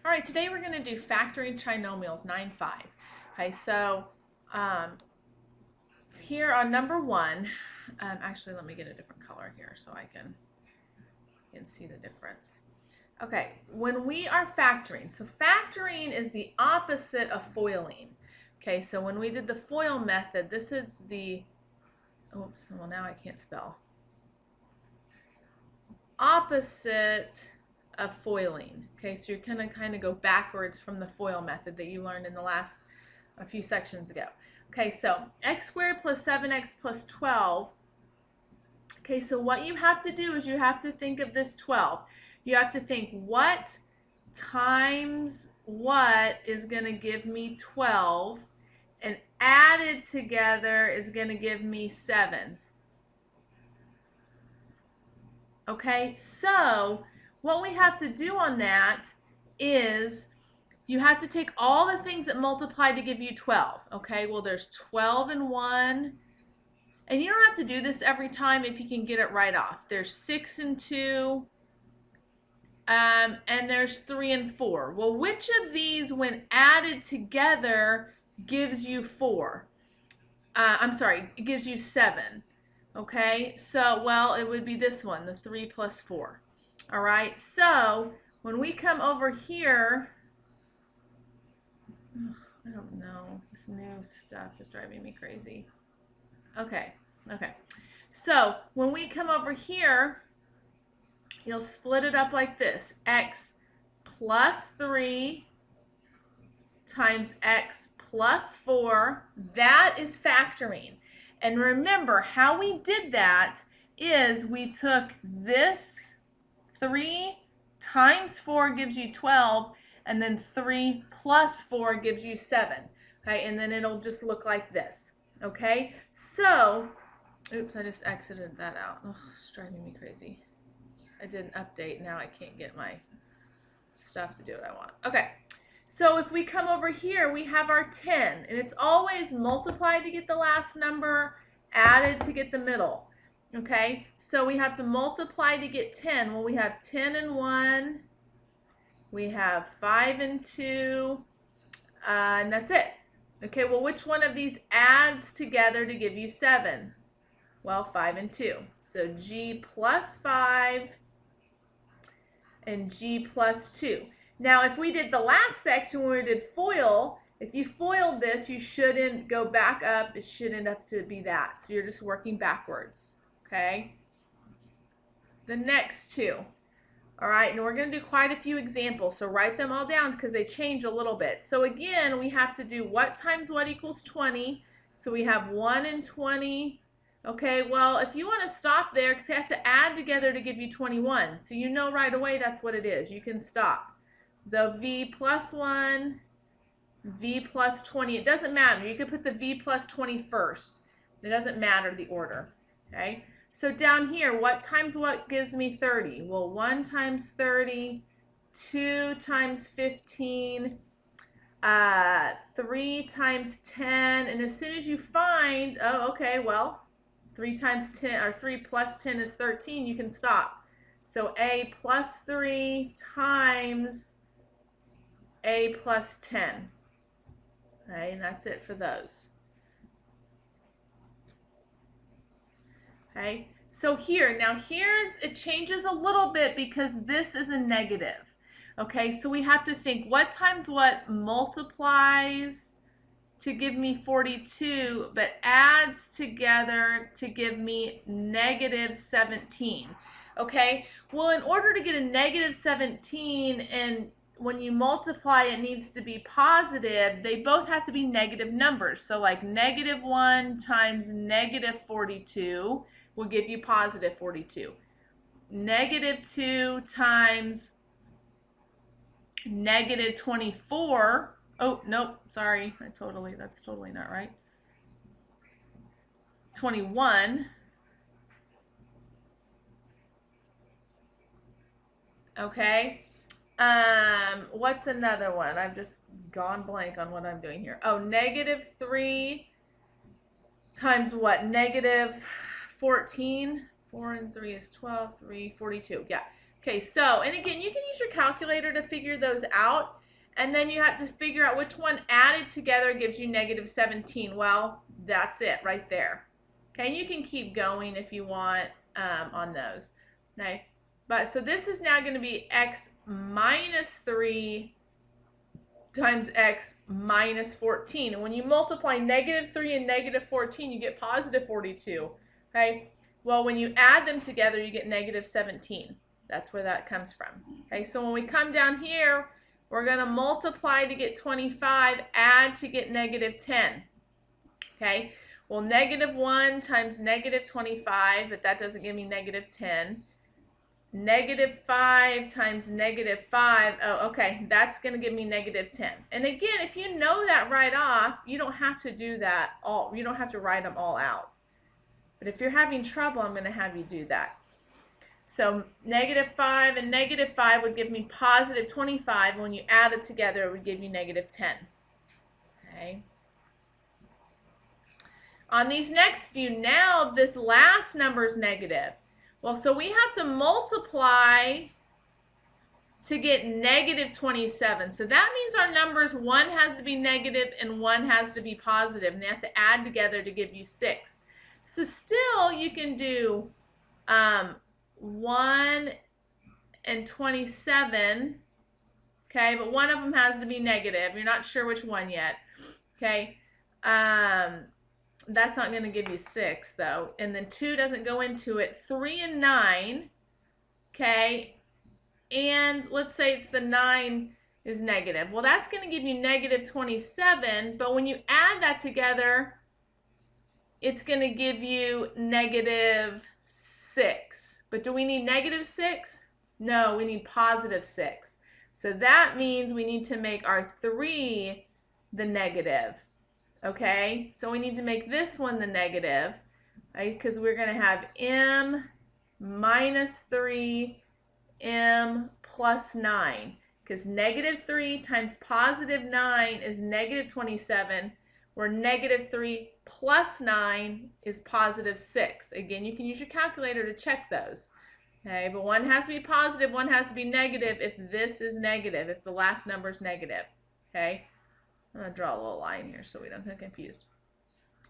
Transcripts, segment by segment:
All right, today we're going to do factoring trinomials 9-5. Okay, so here on number one, actually let me get a different color here so I can see the difference. Okay, when we are factoring, so factoring is the opposite of foiling. Okay, so when we did the FOIL method, this is the, oops, well now I can't spell, opposite of foiling. Okay, so you're going to kind of go backwards from the FOIL method that you learned in the last a few sections ago. Okay, so x squared plus 7x plus 12. Okay, so what you have to do is you have to think of this 12. You have to think what times what is going to give me 12, and added together is going to give me 7. Okay, so what we have to do on that is you have to take all the things that multiply to give you 12. Okay, well there's 12 in one, and you don't have to do this every time if you can get it right off. There's 6 and 2, and there's 3 and 4. Well, which of these when added together gives you 4? I'm sorry, it gives you 7. Okay, so, well, it would be this one, the 3 plus 4. All right, so when we come over here, I don't know, this new stuff is driving me crazy. Okay, so when we come over here, you'll split it up like this. X plus 3 times x plus 4, that is factoring. And remember, how we did that is we took this 3 times 4 gives you 12, and then 3 plus 4 gives you 7. Okay, and then it'll just look like this. Okay, so, oops, I just exited that out. Oh, it's driving me crazy. I did an update, now I can't get my stuff to do what I want. Okay, so if we come over here, we have our 10, and it's always multiplied to get the last number, added to get the middle. Okay, so we have to multiply to get 10. Well, we have 10 and 1, we have 5 and 2, and that's it. Okay, well, which one of these adds together to give you 7? Well, 5 and 2. So G plus 5 and G plus 2. Now, if we did the last section when we did FOIL, if you FOILed this, you shouldn't go back up. It should end up to be that. So you're just working backwards. Okay? The next two. All right, and we're going to do quite a few examples, so write them all down because they change a little bit. So again, we have to do what times what equals 20. So we have 1 and 20. Okay, well, if you want to stop there, because you have to add together to give you 21. So you know right away that's what it is. You can stop. So V plus 1, V plus 20. It doesn't matter. You could put the V plus 20 first. It doesn't matter the order. Okay. So down here, what times what gives me 30? Well, 1 times 30, 2 times 15, 3 times 10, and as soon as you find, oh, okay, well, 3 times 10, or 3 plus 10 is 13, you can stop. So A plus 3 times A plus 10. Okay, and that's it for those. Okay, so here, now it changes a little bit because this is a negative. Okay, so we have to think what times what multiplies to give me 42, but adds together to give me negative 17. Okay, well, in order to get a negative 17, and when you multiply it needs to be positive, they both have to be negative numbers. So like negative 1 times negative 42 will give you positive 42. Negative 2 times negative 24. Oh, nope, sorry. That's totally not right. 21. Okay. What's another one? I've just gone blank on what I'm doing here. Oh, negative 3 times what? Negative 14. 4 and 3 is 12. 3, 42. Yeah. Okay, so, and again, you can use your calculator to figure those out. And then you have to figure out which one added together gives you negative 17. Well, that's it right there. Okay, you can keep going if you want on those. Okay, but so this is now going to be x minus 3 times x minus 14. And when you multiply negative 3 and negative 14, you get positive 42. Okay, well, when you add them together, you get negative 17. That's where that comes from. Okay, so when we come down here, we're going to multiply to get 25, add to get negative 10. Okay, well, negative 1 times negative 25, but that doesn't give me negative 10. Negative 5 times negative 5, oh, okay, that's going to give me negative 10. And again, if you know that right off, you don't have to do that all, you don't have to write them all out. But if you're having trouble, I'm going to have you do that. So negative 5 and negative 5 would give me positive 25. When you add it together, it would give you negative 10. Okay. On these next few, now this last number is negative. Well, so we have to multiply to get negative 27. So that means our numbers, one has to be negative and one has to be positive. And they have to add together to give you 6. So still you can do 1 and 27. Okay, but one of them has to be negative. You're not sure which one yet. Okay. That's not going to give you 6, though. And then 2 doesn't go into it. 3 and 9. Okay. And let's say it's the 9 is negative. Well, that's going to give you negative 27. But when you add that together, it's going to give you negative 6. But do we need negative 6? No, we need positive 6. So that means we need to make our 3 the negative. Okay, so we need to make this one the negative, right? Because we're going to have m minus 3, m plus 9. Because negative 3 times positive 9 is negative 27, where negative 3 plus 9 is positive 6. Again, you can use your calculator to check those. Okay, but one has to be positive, one has to be negative if this is negative, if the last number is negative. Okay. I'm going to draw a little line here so we don't get confused.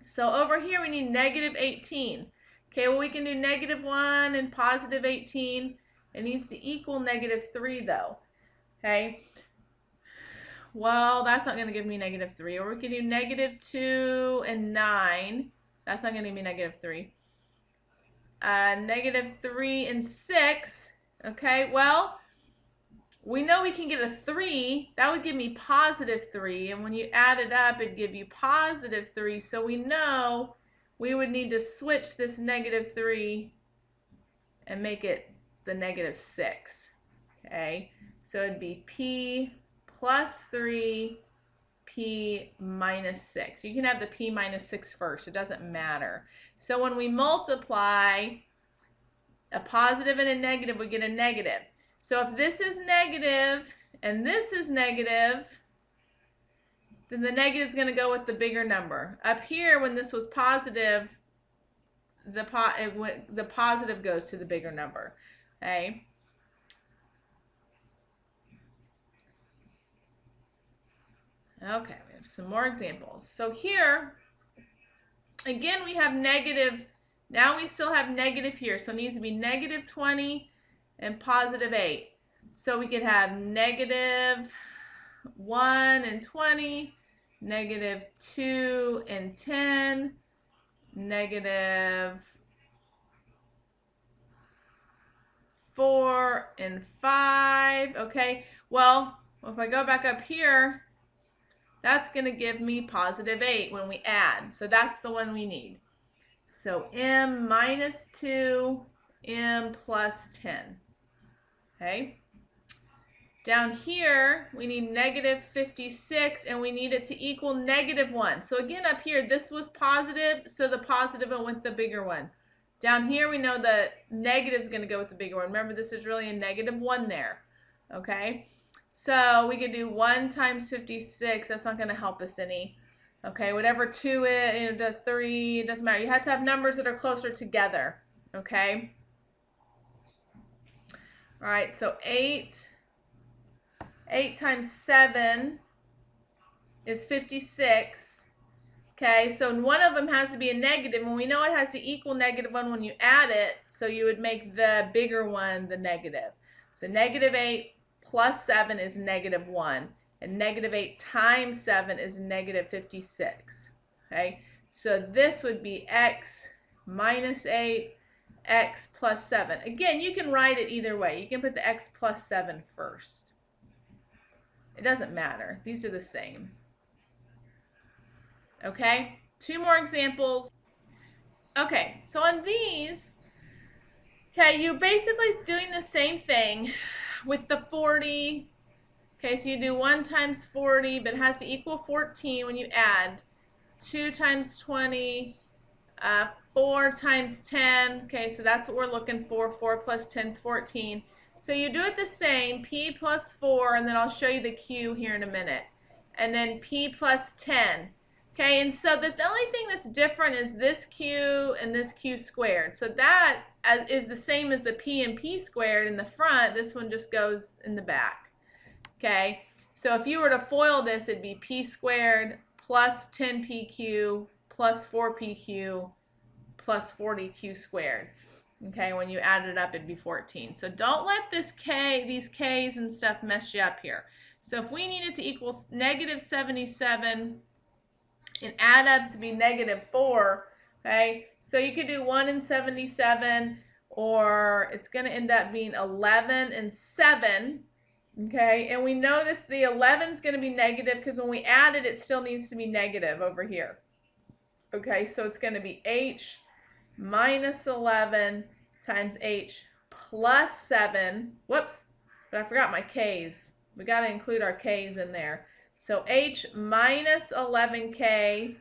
So over here we need negative 18. Okay, well we can do negative 1 and positive 18. It needs to equal negative 3 though. Okay. Well, that's not going to give me negative 3. Or we can do negative 2 and 9. That's not going to give me negative 3. Negative 3 and 6. Okay, well, we know we can get a 3. That would give me positive 3. And when you add it up, it'd give you positive 3. So we know we would need to switch this negative 3 and make it the negative 6. Okay, so it'd be p plus 3, p minus 6. You can have the p minus 6 first. It doesn't matter. So when we multiply a positive and a negative, we get a negative. So if this is negative and this is negative, then the negative is going to go with the bigger number. Up here, when this was positive, the positive goes to the bigger number. Okay. Okay, we have some more examples. So here, again, we have negative. Now we still have negative here. So it needs to be negative 20 and positive 8. So we could have negative 1 and 20, negative 2 and 10, negative 4 and 5. Okay, well, if I go back up here, that's going to give me positive 8 when we add. So that's the one we need. So m minus 2, m plus 10. Okay. Down here, we need negative 56, and we need it to equal negative 1. So again, up here, this was positive, so the positive went with the bigger one. Down here, we know the negative is going to go with the bigger one. Remember, this is really a negative 1 there. Okay, so we can do 1 times 56. That's not going to help us any. Okay, whatever 2 is, 3, it doesn't matter. You have to have numbers that are closer together. Okay. All right, so 8 times 7 is 56. Okay, so one of them has to be a negative, and we know it has to equal -1 when you add it, so you would make the bigger one the negative. So -8 plus 7 is -1, and -8 times 7 is -56. Okay, so this would be x minus 8, x plus 7. Again, you can write it either way. You can put the x plus 7 first. It doesn't matter. These are the same. Okay, 2 more examples. Okay, so on these, okay, you're basically doing the same thing with the 40. Okay, so you do 1 times 40, but it has to equal 14 when you add. 2 times 20, 4 times 10. Okay, so that's what we're looking for. 4 plus 10 is 14. So you do it the same, p plus 4, and then I'll show you the q here in a minute. And then p plus 10. Okay, and so the only thing that's different is this q and this q squared. So that is the same as the p and p squared in the front. This one just goes in the back. Okay, so if you were to FOIL this, it'd be p squared plus 10pq plus 4pq plus 40q squared. Okay, when you add it up, it'd be 14. So don't let these k's and stuff mess you up here. So if we need it to equal -77 and add up to be -4, okay, so you could do 1 and 77, or it's going to end up being 11 and 7. Okay, and we know this, the 11 is going to be negative because when we add it, it still needs to be negative over here. Okay, so it's going to be h minus 11 times h plus 7. Whoops, but I forgot my k's. We got to include our k's in there. So h minus 11k,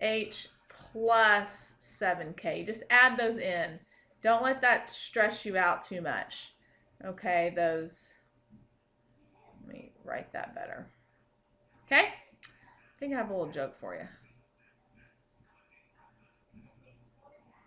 h plus 7k. Just add those in. Don't let that stress you out too much. Okay, those, let me write that better. Okay, I think I have a little joke for you.